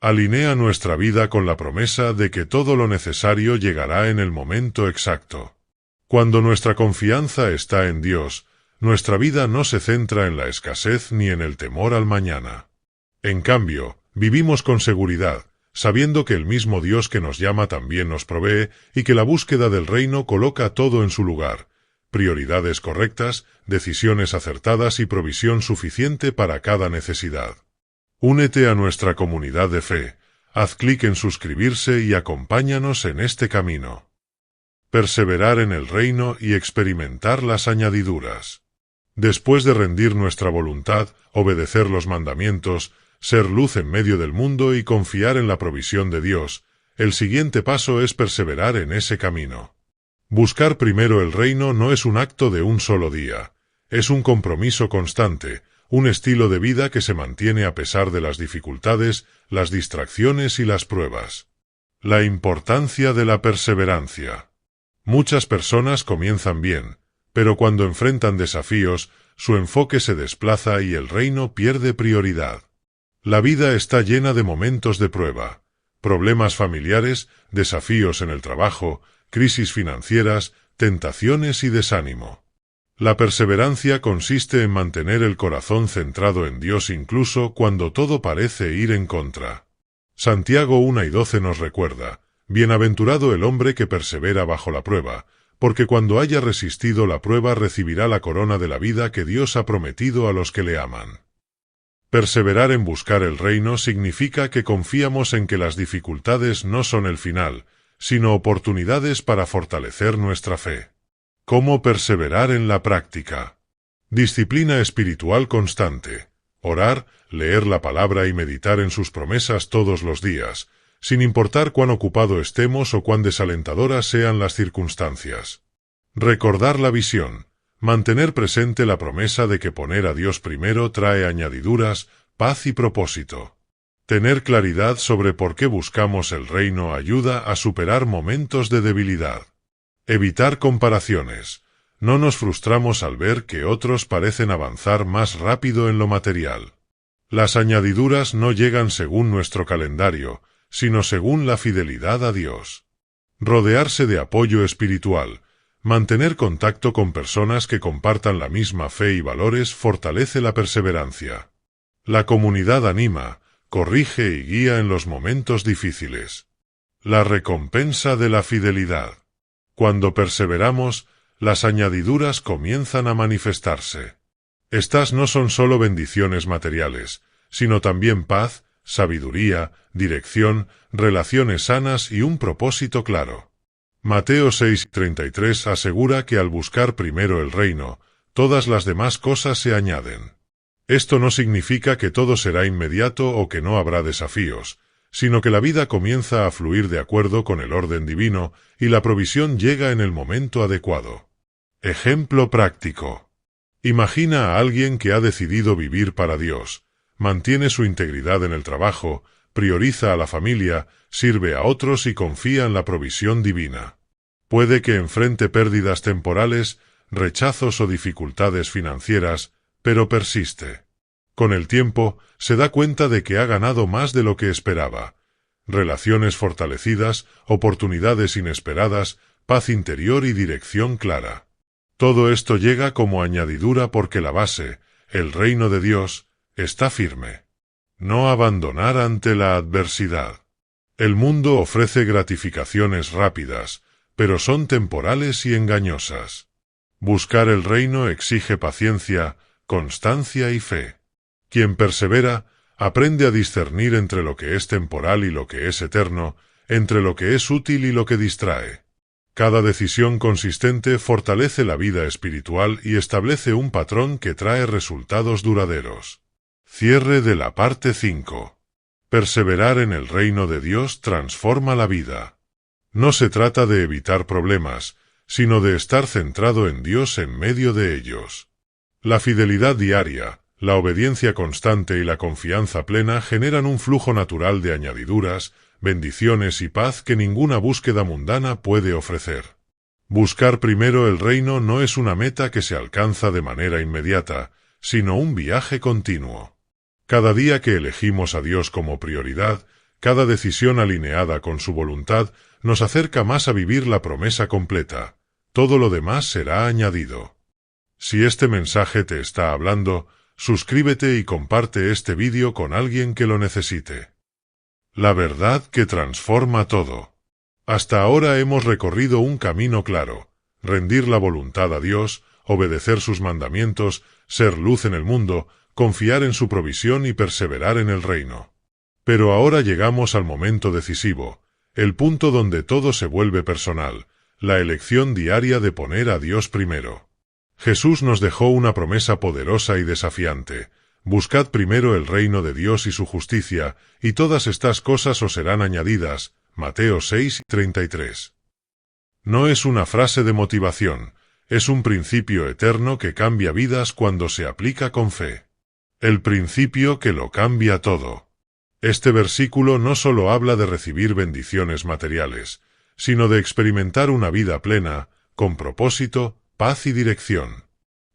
Alinea nuestra vida con la promesa de que todo lo necesario llegará en el momento exacto. Cuando nuestra confianza está en Dios, nuestra vida no se centra en la escasez ni en el temor al mañana. En cambio, vivimos con seguridad, sabiendo que el mismo Dios que nos llama también nos provee y que la búsqueda del reino coloca todo en su lugar. Prioridades correctas, decisiones acertadas y provisión suficiente para cada necesidad. Únete a nuestra comunidad de fe, haz clic en suscribirse y acompáñanos en este camino. Perseverar en el reino y experimentar las añadiduras. Después de rendir nuestra voluntad, obedecer los mandamientos, ser luz en medio del mundo y confiar en la provisión de Dios, el siguiente paso es perseverar en ese camino. Buscar primero el reino no es un acto de un solo día, es un compromiso constante, un estilo de vida que se mantiene a pesar de las dificultades, las distracciones y las pruebas. La importancia de la perseverancia. Muchas personas comienzan bien, pero cuando enfrentan desafíos, su enfoque se desplaza y el reino pierde prioridad. La vida está llena de momentos de prueba, problemas familiares, desafíos en el trabajo, crisis financieras, tentaciones y desánimo. La perseverancia consiste en mantener el corazón centrado en Dios incluso cuando todo parece ir en contra. Santiago 1:12 nos recuerda: bienaventurado el hombre que persevera bajo la prueba, porque cuando haya resistido la prueba recibirá la corona de la vida que Dios ha prometido a los que le aman. Perseverar en buscar el reino significa que confiamos en que las dificultades no son el final, sino oportunidades para fortalecer nuestra fe. ¿Cómo perseverar en la práctica? Disciplina espiritual constante. Orar, leer la palabra y meditar en sus promesas todos los días, sin importar cuán ocupado estemos o cuán desalentadoras sean las circunstancias. Recordar la visión. Mantener presente la promesa de que poner a Dios primero trae añadiduras, paz y propósito. Tener claridad sobre por qué buscamos el reino ayuda a superar momentos de debilidad. Evitar comparaciones. No nos frustramos al ver que otros parecen avanzar más rápido en lo material. Las añadiduras no llegan según nuestro calendario, sino según la fidelidad a Dios. Rodearse de apoyo espiritual. Mantener contacto con personas que compartan la misma fe y valores fortalece la perseverancia. La comunidad anima, corrige y guía en los momentos difíciles. La recompensa de la fidelidad. Cuando perseveramos, las añadiduras comienzan a manifestarse. Estas no son solo bendiciones materiales, sino también paz, sabiduría, dirección, relaciones sanas y un propósito claro. Mateo 6:33 asegura que al buscar primero el reino, todas las demás cosas se añaden. Esto no significa que todo será inmediato o que no habrá desafíos, sino que la vida comienza a fluir de acuerdo con el orden divino y la provisión llega en el momento adecuado. Ejemplo práctico. Imagina a alguien que ha decidido vivir para Dios, mantiene su integridad en el trabajo, prioriza a la familia, sirve a otros y confía en la provisión divina. Puede que enfrente pérdidas temporales, rechazos o dificultades financieras, pero persiste. Con el tiempo, se da cuenta de que ha ganado más de lo que esperaba. Relaciones fortalecidas, oportunidades inesperadas, paz interior y dirección clara. Todo esto llega como añadidura porque la base, el reino de Dios, está firme. No abandonar ante la adversidad. El mundo ofrece gratificaciones rápidas, pero son temporales y engañosas. Buscar el reino exige paciencia, constancia y fe. Quien persevera, aprende a discernir entre lo que es temporal y lo que es eterno, entre lo que es útil y lo que distrae. Cada decisión consistente fortalece la vida espiritual y establece un patrón que trae resultados duraderos. Cierre de la parte 5. Perseverar en el reino de Dios transforma la vida. No se trata de evitar problemas, sino de estar centrado en Dios en medio de ellos. La fidelidad diaria, la obediencia constante y la confianza plena generan un flujo natural de añadiduras, bendiciones y paz que ninguna búsqueda mundana puede ofrecer. Buscar primero el reino no es una meta que se alcanza de manera inmediata, sino un viaje continuo. Cada día que elegimos a Dios como prioridad, cada decisión alineada con su voluntad, nos acerca más a vivir la promesa completa. Todo lo demás será añadido. Si este mensaje te está hablando, suscríbete y comparte este vídeo con alguien que lo necesite. La verdad que transforma todo. Hasta ahora hemos recorrido un camino claro: rendir la voluntad a Dios, obedecer sus mandamientos, ser luz en el mundo, confiar en su provisión y perseverar en el reino. Pero ahora llegamos al momento decisivo, el punto donde todo se vuelve personal, la elección diaria de poner a Dios primero. Jesús nos dejó una promesa poderosa y desafiante: buscad primero el reino de Dios y su justicia, y todas estas cosas os serán añadidas. Mateo 6:33. No es una frase de motivación, es un principio eterno que cambia vidas cuando se aplica con fe. El principio que lo cambia todo. Este versículo no solo habla de recibir bendiciones materiales, sino de experimentar una vida plena, con propósito, paz y dirección.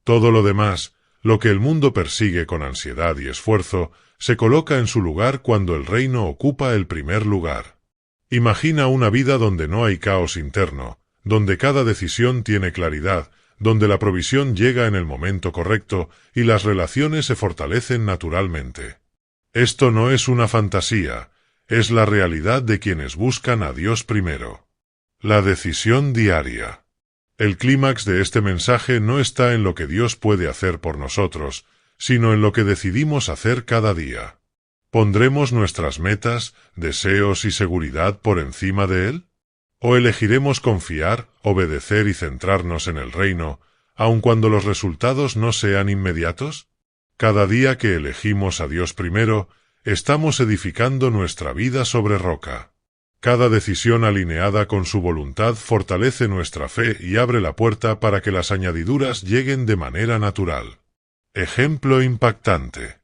Todo lo demás, lo que el mundo persigue con ansiedad y esfuerzo, se coloca en su lugar cuando el reino ocupa el primer lugar. Imagina una vida donde no hay caos interno, donde cada decisión tiene claridad, donde la provisión llega en el momento correcto y las relaciones se fortalecen naturalmente. Esto no es una fantasía, es la realidad de quienes buscan a Dios primero. La decisión diaria. El clímax de este mensaje no está en lo que Dios puede hacer por nosotros, sino en lo que decidimos hacer cada día. ¿Pondremos nuestras metas, deseos y seguridad por encima de Él? ¿O elegiremos confiar, obedecer y centrarnos en el reino, aun cuando los resultados no sean inmediatos? Cada día que elegimos a Dios primero, estamos edificando nuestra vida sobre roca. Cada decisión alineada con su voluntad fortalece nuestra fe y abre la puerta para que las añadiduras lleguen de manera natural. Ejemplo impactante.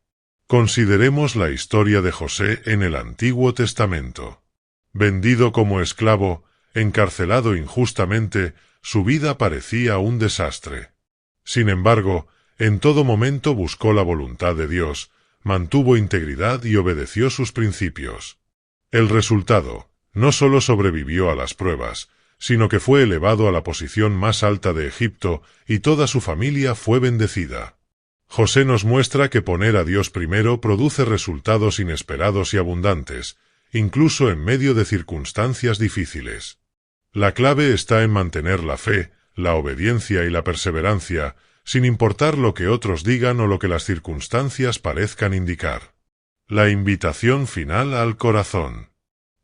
Consideremos la historia de José en el Antiguo Testamento. Vendido como esclavo, encarcelado injustamente, su vida parecía un desastre. Sin embargo, en todo momento buscó la voluntad de Dios, mantuvo integridad y obedeció sus principios. El resultado: no solo sobrevivió a las pruebas, sino que fue elevado a la posición más alta de Egipto y toda su familia fue bendecida. José nos muestra que poner a Dios primero produce resultados inesperados y abundantes, incluso en medio de circunstancias difíciles. La clave está en mantener la fe, la obediencia y la perseverancia, sin importar lo que otros digan o lo que las circunstancias parezcan indicar. La invitación final al corazón.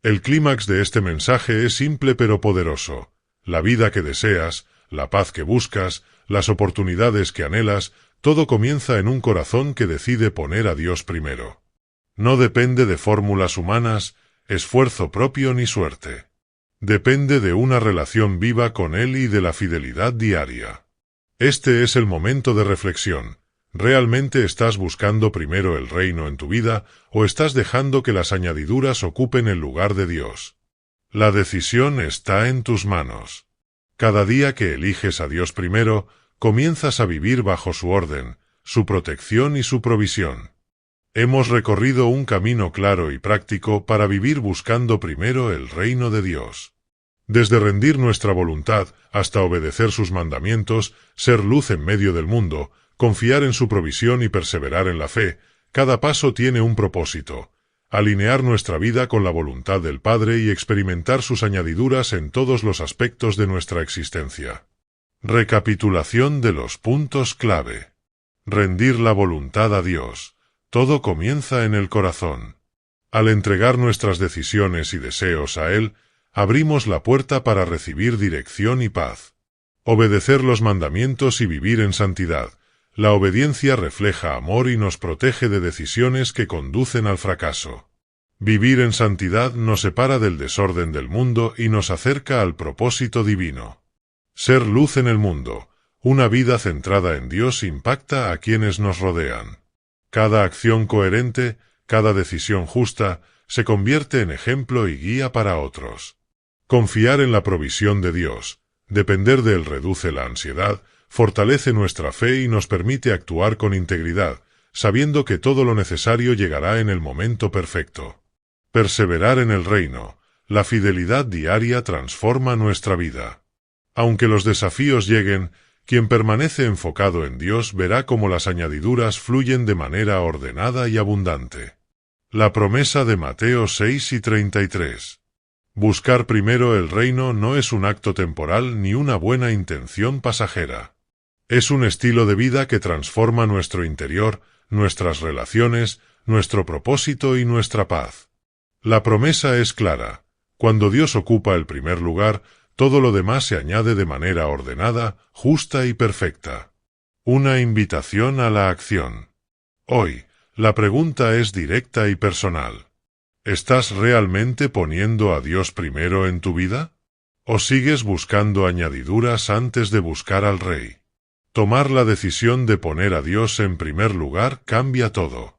El clímax de este mensaje es simple pero poderoso. La vida que deseas, la paz que buscas, las oportunidades que anhelas, todo comienza en un corazón que decide poner a Dios primero. No depende de fórmulas humanas, esfuerzo propio ni suerte. Depende de una relación viva con Él y de la fidelidad diaria. Este es el momento de reflexión. ¿Realmente estás buscando primero el reino en tu vida o estás dejando que las añadiduras ocupen el lugar de Dios? La decisión está en tus manos. Cada día que eliges a Dios primero, comienzas a vivir bajo su orden, su protección y su provisión. Hemos recorrido un camino claro y práctico para vivir buscando primero el reino de Dios. Desde rendir nuestra voluntad hasta obedecer sus mandamientos, ser luz en medio del mundo, confiar en su provisión y perseverar en la fe, cada paso tiene un propósito: alinear nuestra vida con la voluntad del Padre y experimentar sus añadiduras en todos los aspectos de nuestra existencia. Recapitulación de los puntos clave. Rendir la voluntad a Dios. Todo comienza en el corazón. Al entregar nuestras decisiones y deseos a Él, abrimos la puerta para recibir dirección y paz. Obedecer los mandamientos y vivir en santidad. La obediencia refleja amor y nos protege de decisiones que conducen al fracaso. Vivir en santidad nos separa del desorden del mundo y nos acerca al propósito divino. Ser luz en el mundo. Una vida centrada en Dios impacta a quienes nos rodean. Cada acción coherente, cada decisión justa, se convierte en ejemplo y guía para otros. Confiar en la provisión de Dios, depender de Él reduce la ansiedad, fortalece nuestra fe y nos permite actuar con integridad, sabiendo que todo lo necesario llegará en el momento perfecto. Perseverar en el reino. La fidelidad diaria transforma nuestra vida. Aunque los desafíos lleguen, quien permanece enfocado en Dios verá cómo las añadiduras fluyen de manera ordenada y abundante. La promesa de Mateo 6:33. Buscar primero el reino no es un acto temporal ni una buena intención pasajera. Es un estilo de vida que transforma nuestro interior, nuestras relaciones, nuestro propósito y nuestra paz. La promesa es clara. Cuando Dios ocupa el primer lugar, todo lo demás se añade de manera ordenada, justa y perfecta. Una invitación a la acción. Hoy, la pregunta es directa y personal. ¿Estás realmente poniendo a Dios primero en tu vida? ¿O sigues buscando añadiduras antes de buscar al Rey? Tomar la decisión de poner a Dios en primer lugar cambia todo.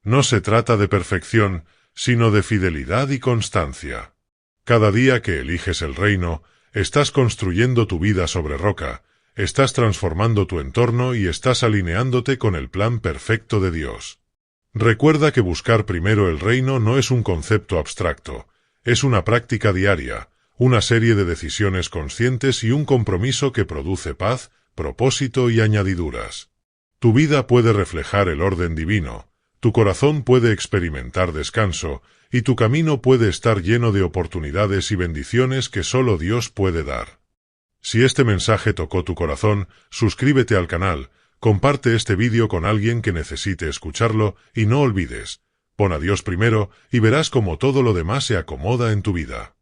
No se trata de perfección, sino de fidelidad y constancia. Cada día que eliges el reino, estás construyendo tu vida sobre roca, estás transformando tu entorno y estás alineándote con el plan perfecto de Dios. Recuerda que buscar primero el reino no es un concepto abstracto, es una práctica diaria, una serie de decisiones conscientes y un compromiso que produce paz, propósito y añadiduras. Tu vida puede reflejar el orden divino, tu corazón puede experimentar descanso, y tu camino puede estar lleno de oportunidades y bendiciones que solo Dios puede dar. Si este mensaje tocó tu corazón, suscríbete al canal, comparte este vídeo con alguien que necesite escucharlo y no olvides, pon a Dios primero y verás cómo todo lo demás se acomoda en tu vida.